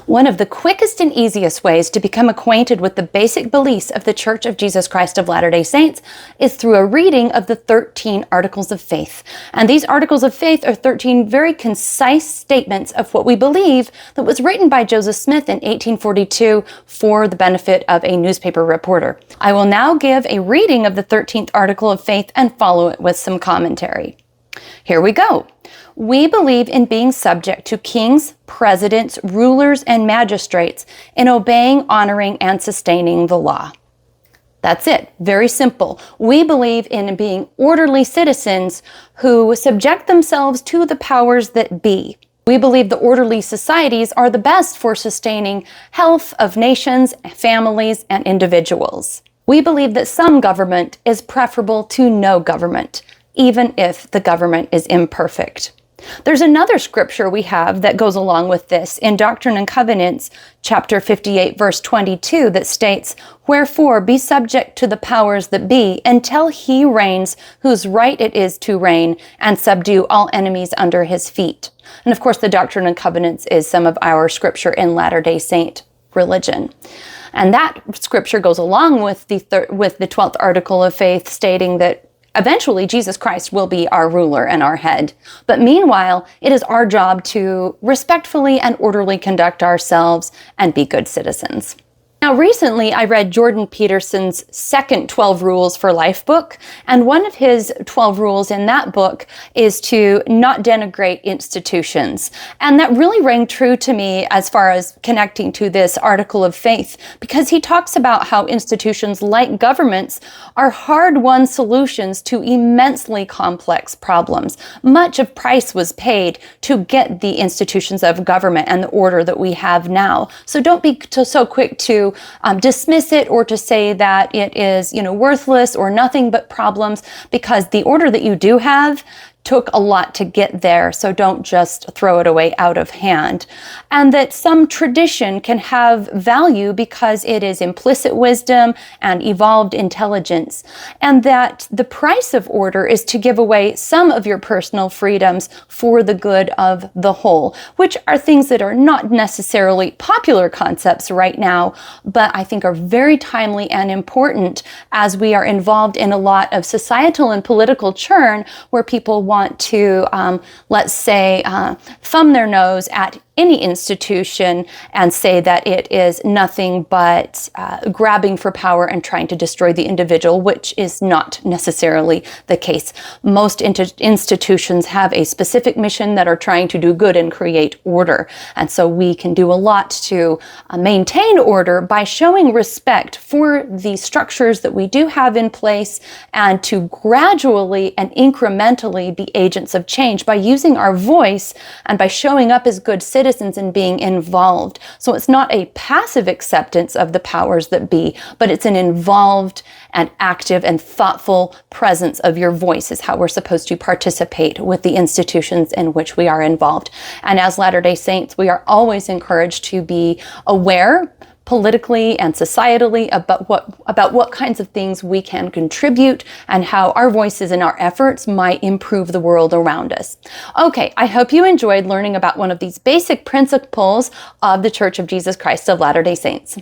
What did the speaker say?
One of the quickest and easiest ways to become acquainted with the basic beliefs of the Church of Jesus Christ of Latter-day Saints is through a reading of the 13 Articles of Faith. And these Articles of Faith are 13 very concise statements of what we believe that was written by Joseph Smith in 1842 for the benefit of a newspaper reporter. I will now give a reading of the 13th Article of Faith and follow it with some commentary. Here we go. We believe in being subject to kings, presidents, rulers, and magistrates, in obeying, honoring, and sustaining the law. That's it. Very simple. We believe in being orderly citizens who subject themselves to the powers that be. We believe the orderly societies are the best for sustaining health of nations, families, and individuals. We believe that some government is preferable to no government, even if the government is imperfect. There's another scripture we have that goes along with this in Doctrine and Covenants, chapter 58, verse 22, that states, "Wherefore be subject to the powers that be, until he reigns whose right it is to reign, and subdue all enemies under his feet." And of course, the Doctrine and Covenants is some of our scripture in Latter-day Saint religion. And that scripture goes along with the 12th Article of Faith, stating that eventually, Jesus Christ will be our ruler and our head. But meanwhile, it is our job to respectfully and orderly conduct ourselves and be good citizens. Now, recently, I read Jordan Peterson's second 12 Rules for Life book, and one of his 12 rules in that book is to not denigrate institutions. And that really rang true to me as far as connecting to this article of faith, because he talks about how institutions like governments are hard-won solutions to immensely complex problems. Much of price was paid to get the institutions of government and the order that we have now. So don't be so quick to dismiss it or to say that it is, worthless or nothing but problems, because the order that you do have took a lot to get there, so don't just throw it away out of hand. And that some tradition can have value because it is implicit wisdom and evolved intelligence, and that the price of order is to give away some of your personal freedoms for the good of the whole, which are things that are not necessarily popular concepts right now, but I think are very timely and important as we are involved in a lot of societal and political churn where people want to, let's say, thumb their nose at any institution and say that it is nothing but grabbing for power and trying to destroy the individual, which is not necessarily the case. Most institutions have a specific mission that are trying to do good and create order. And so we can do a lot to maintain order by showing respect for the structures that we do have in place, and to gradually and incrementally be agents of change by using our voice and by showing up as good citizens and being involved. So it's not a passive acceptance of the powers that be, but it's an involved and active and thoughtful presence of your voice is how we're supposed to participate with the institutions in which we are involved. And as Latter-day Saints, we are always encouraged to be aware politically and societally about what kinds of things we can contribute and how our voices and our efforts might improve the world around us. Okay, I hope you enjoyed learning about one of these basic principles of the Church of Jesus Christ of Latter-day Saints.